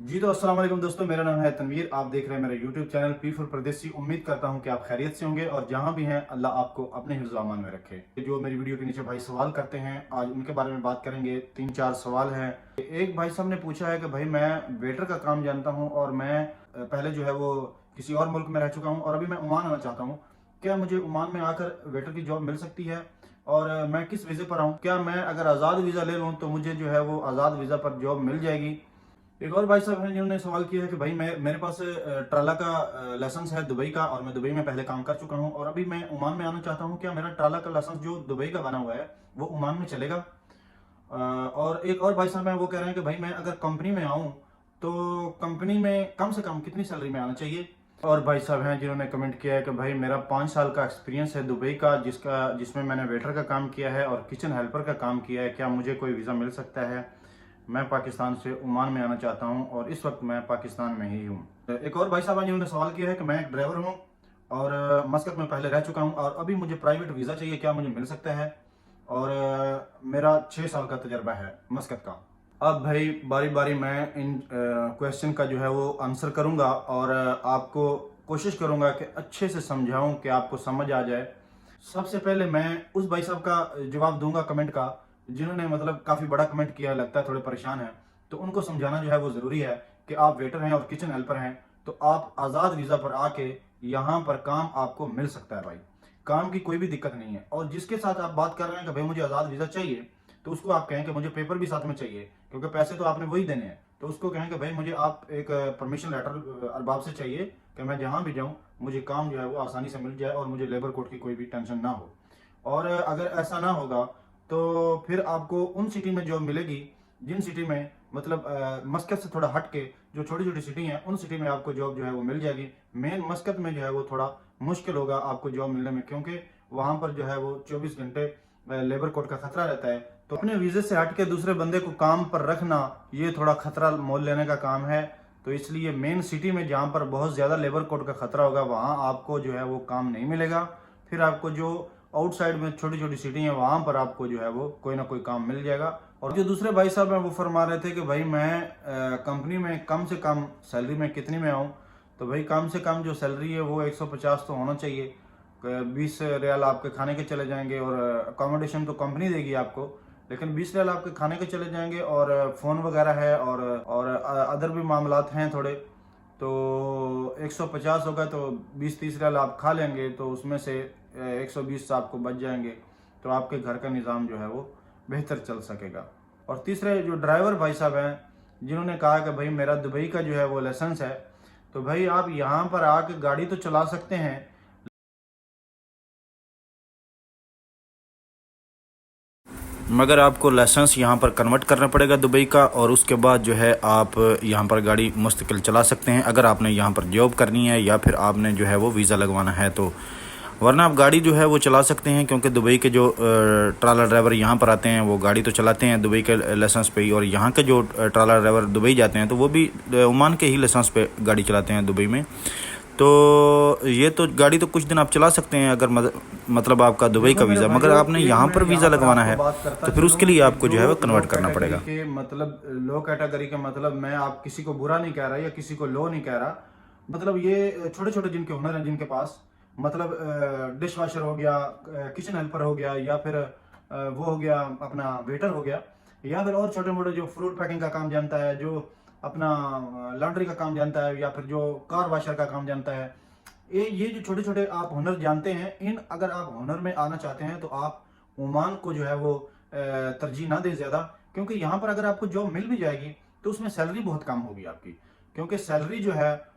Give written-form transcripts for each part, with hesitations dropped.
जी तो अस्सलाम वालेकुम दोस्तों, मेरा नाम है तनवीर। आप देख रहे हैं मेरा यूट्यूब चैनल पीफुल परदेसी। उम्मीद करता हूं कि आप खैरियत से होंगे और जहां भी हैं अल्लाह आपको अपने हिफ्ज़ अमान में रखे। जो मेरी वीडियो के नीचे भाई सवाल करते हैं, आज उनके बारे में बात करेंगे। 3-4 सवाल हैं। एक भाई साहब ने पूछा है कि भाई मैं वेटर का काम जानता हूँ और मैं पहले जो है वो किसी और मुल्क में रह चुका हूँ और अभी मैं ओमान आना चाहता हूँ। क्या मुझे ओमान में आकर वेटर की जॉब मिल सकती है? और मैं किस वीज़े पर आऊँ? क्या मैं अगर आज़ाद वीज़ा ले लूँ तो मुझे जो है वो आज़ाद वीज़ा पर जॉब मिल जाएगी? एक और भाई साहब हैं जिन्होंने सवाल किया है कि भाई मैं मेरे पास ट्राला का लाइसेंस है दुबई का, और मैं दुबई में पहले काम कर चुका हूं और अभी मैं ओमान में आना चाहता हूं। क्या मेरा ट्राला का लाइसेंस जो दुबई का बना हुआ है वो ओमान में चलेगा? और एक और भाई साहब हैं, वो कह रहे हैं कि भाई मैं अगर कंपनी में आऊं तो कंपनी में कम से कम कितनी सैलरी में आना चाहिए? और भाई साहब हैं जिन्होंने कमेंट किया है कि भाई मेरा 5 साल का एक्सपीरियंस है दुबई का, जिसमें मैंने वेटर का काम किया है और किचन हेल्पर का काम किया है। क्या मुझे कोई वीज़ा मिल सकता है? मैं पाकिस्तान से ओमान में आना चाहता हूं और इस वक्त मैं पाकिस्तान में ही हूं। एक और भाई साहब हैं जिन्होंने सवाल किया है कि मैं एक ड्राइवर हूं और मस्कत में पहले रह चुका हूं और अभी मुझे प्राइवेट वीज़ा चाहिए, क्या मुझे मिल सकता है? और मेरा 6 साल का तजर्बा है मस्कत का। अब भाई बारी बारी मैं इन क्वेश्चन का जो है वो आंसर करूंगा और आपको कोशिश करूंगा कि अच्छे से समझाऊं कि आपको समझ आ जाए। सबसे पहले मैं उस भाई साहब का जवाब दूंगा कमेंट का, जिन्होंने मतलब काफ़ी बड़ा कमेंट किया, लगता है थोड़े परेशान हैं। तो उनको समझाना जो है वो ज़रूरी है कि आप वेटर हैं और किचन हेल्पर हैं, तो आप आज़ाद वीज़ा पर आके यहाँ पर काम आपको मिल सकता है भाई। काम की कोई भी दिक्कत नहीं है। और जिसके साथ आप बात कर रहे हैं कि भाई मुझे आज़ाद वीज़ा चाहिए, तो उसको आप कहें कि मुझे पेपर भी साथ में चाहिए, क्योंकि पैसे तो आपने वही देने हैं। तो उसको कहें कि भाई मुझे आप एक परमिशन लेटर अरबाब से चाहिए कि मैं जहाँ भी जाऊँ मुझे काम जो है वो आसानी से मिल जाए और मुझे लेबर कोड की कोई भी टेंशन ना हो। और अगर ऐसा ना होगा तो फिर आपको उन सिटी में जॉब मिलेगी जिन सिटी में मतलब मस्कत से थोड़ा हट के जो छोटी छोटी सिटी हैं उन सिटी में आपको जॉब जो है वो मिल जाएगी। मेन मस्कत में जो है वो थोड़ा मुश्किल होगा आपको जॉब मिलने में, क्योंकि वहाँ पर जो है वो 24 घंटे लेबर कोड का खतरा रहता है। तो अपने वीज़े से हट के दूसरे बंदे को काम पर रखना ये थोड़ा खतरा मोल लेने का काम है। तो इसलिए मेन सिटी में जहाँ पर बहुत ज़्यादा लेबर कोड का खतरा होगा वहाँ आपको जो है वो काम नहीं मिलेगा। फिर आपको जो आउटसाइड में छोटी छोटी सिटी है वहाँ पर आपको जो है वो कोई ना कोई काम मिल जाएगा। और जो दूसरे भाई साहब हैं वो फरमा रहे थे कि भाई मैं कंपनी में कम से कम सैलरी में कितनी में आऊँ? तो भाई कम से कम जो सैलरी है वो 150 तो होना चाहिए। 20 रियाल आपके खाने के चले जाएंगे और अकोमोडेशन तो कंपनी देगी आपको, लेकिन 20 रियाल आपके खाने के चले जाएंगे और फ़ोन वगैरह है और अदर भी मामलात हैं थोड़े। तो 150 होगा तो 20-30 रियाल आप खा लेंगे, तो उसमें से 120 आपको बच जाएंगे। तो आपके घर का निज़ाम जो है वो बेहतर चल सकेगा। और तीसरे जो ड्राइवर भाई साहब हैं जिन्होंने कहा कि भाई मेरा दुबई का जो है वो लाइसेंस है, तो भाई आप यहाँ पर आके गाड़ी तो चला सकते हैं, मगर आपको लाइसेंस यहाँ पर कन्वर्ट करना पड़ेगा दुबई का, और उसके बाद जो है आप यहाँ पर गाड़ी मुस्तकिल चला सकते हैं अगर आपने यहाँ पर जॉब करनी है या फिर आपने जो है वो वीज़ा लगवाना है तो। वरना आप गाड़ी जो है वो चला सकते हैं, क्योंकि दुबई के जो ट्राला ड्राइवर यहाँ पर आते हैं वो गाड़ी तो चलाते हैं दुबई के लाइसेंस पे ही, और यहाँ के जो ट्राला ड्राइवर दुबई जाते हैं तो वो भी ओमान के ही लाइसेंस पे गाड़ी चलाते हैं दुबई में। तो ये तो गाड़ी तो कुछ दिन आप चला सकते हैं अगर मतलब आपका दुबई का देखो मेरे वीज़ा, मगर भाइयों, आपने एक यहाँ मैं पर वीज़ा यहाँ पर लगवाना आपको है बात करता तो फिर चलूं उसके लिए कि आपको जो जो है वो लो कन्वर्ट करना कैटेगरी पड़ेगा। के मतलब लो कैटेगरी के मतलब मैं आप किसी को बुरा नहीं कह रहा या किसी को लो नहीं कह रहा। मतलब ये छोटे छोटे जिनके हुनर हैं, जिनके पास मतलब डिश वॉशर हो गया, किचन हेल्पर हो गया, या फिर वो हो गया अपना वेटर हो गया, या फिर और छोटे मोटे जो फ्रूट पैकिंग का काम जानता है, जो अपना लॉन्ड्री का काम जानता है, या फिर जो कार वॉशर का काम जानता है, ये जो छोटे छोटे आप हुनर जानते हैं, इन अगर आप हुनर में आना चाहते हैं तो आप ओमान को जो है वो तरजीह ना दें ज़्यादा, क्योंकि यहाँ पर अगर आपको जॉब मिल भी जाएगी तो उसमें सैलरी बहुत कम होगी आपकी। क्योंकि सैलरी जो है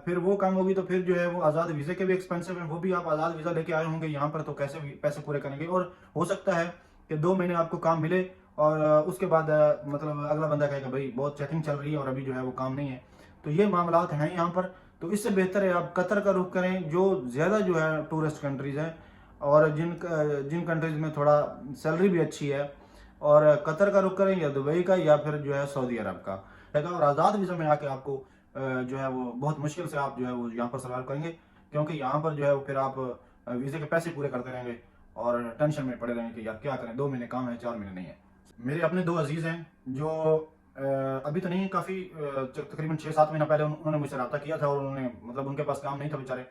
फिर वो कम होगी तो फिर जो है वो आज़ाद वीज़े के भी एक्सपेंसिव हैं, वो भी आप आज़ाद वीज़ा लेके आए होंगे यहाँ पर, तो कैसे पैसे पूरे करेंगे? और हो सकता है कि 2 महीने आपको काम मिले और उसके बाद मतलब अगला बंदा कहेगा भाई बहुत चेकिंग चल रही है और अभी जो है वो काम नहीं है। तो ये मामलात हैं यहाँ पर। तो इससे बेहतर है आप कतर का रुख करें, जो ज़्यादा जो है टूरिस्ट कंट्रीज़ हैं और जिन कंट्रीज़ में थोड़ा सैलरी भी अच्छी है, और कतर का रुख करें या दुबई का या फिर जो है सऊदी अरब का रहेगा। और आज़ाद वीज़ा में आके आपको जो है वो बहुत मुश्किल से आप जो है वो यहाँ पर सर्वाइव करेंगे, क्योंकि यहाँ पर जो है वो फिर आप वीज़े के पैसे पूरे करते रहेंगे और टेंशन में पड़े रहेंगे कि यार क्या करें, 2 महीने काम है 4 महीने नहीं है। मेरे अपने 2 अजीज़ हैं जो अभी तो नहीं, काफ़ी तकरीबन 6-7 महीना पहले उन्होंने मुझसे रब्ता किया था और उन्होंने मतलब उनके पास काम नहीं था बेचारे,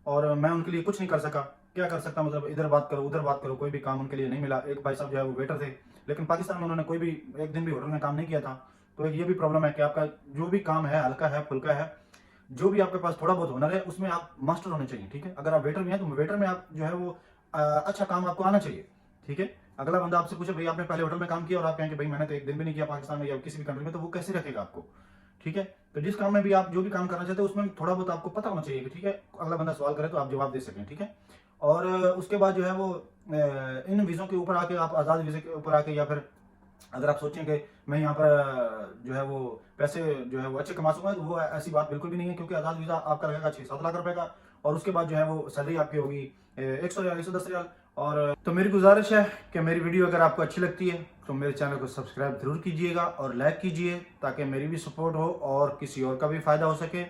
और मैं उनके लिए कुछ नहीं कर सका। क्या कर सकता, मतलब इधर बात करो उधर बात करो, कोई भी काम उनके लिए नहीं मिला। एक भाई साहब जो है वो वेटर थे, लेकिन पाकिस्तान में उन्होंने कोई भी एक दिन भी होटल में काम नहीं किया था। तो एक ये भी प्रॉब्लम है कि आपका जो भी काम है, हल्का है फुल्का है, जो भी आपके पास थोड़ा बहुत हुनर है उसमें आप मास्टर होने चाहिए, ठीक है। अगर आप वेटर भी हैं तो वेटर में आप जो है वो अच्छा काम आपको आना चाहिए, ठीक है। अगला बंदा आपसे पूछे भाई आपने पहले होटल में काम किया, और आप कहें कि भाई मैंने तो एक दिन भी नहीं किया पाकिस्तान में या किसी भी कंट्री में, तो वो कैसे रखेगा आपको, ठीक है। तो जिस काम में भी आप जो भी काम करना चाहते हो उसमें थोड़ा बहुत आपको पता होना चाहिए कि ठीक है, अगला बंदा सवाल करे तो आप जवाब दे सकें, ठीक है। और उसके बाद जो है वो इन वीज़ों के ऊपर आके आप आज़ाद वीज़े के ऊपर आके, या फिर अगर आप सोचें कि मैं यहाँ पर जो है वो पैसे जो है वो अच्छे कमा सकूँगा, तो वो ऐसी बात बिल्कुल भी नहीं है, क्योंकि आज़ाद वीज़ा आपका लगेगा 6-7 लाख रुपए का, और उसके बाद जो है वो सैलरी आपकी होगी 100 रियाल 110 रियाल। और तो मेरी गुजारिश है कि मेरी वीडियो अगर आपको अच्छी लगती है तो मेरे चैनल को सब्सक्राइब जरूर कीजिएगा और लाइक कीजिए, ताकि मेरी भी सपोर्ट हो और किसी और का भी फ़ायदा हो सके।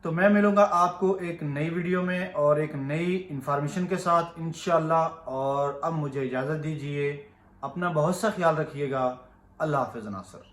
तो मैं मिलूंगा आपको एक नई वीडियो में और एक नई इंफॉर्मेशन के साथ इंशाल्लाह। और अब मुझे इजाज़त दीजिए, अपना बहुत सा ख्याल रखिएगा। अल्लाह हाफ़िज़ नासर।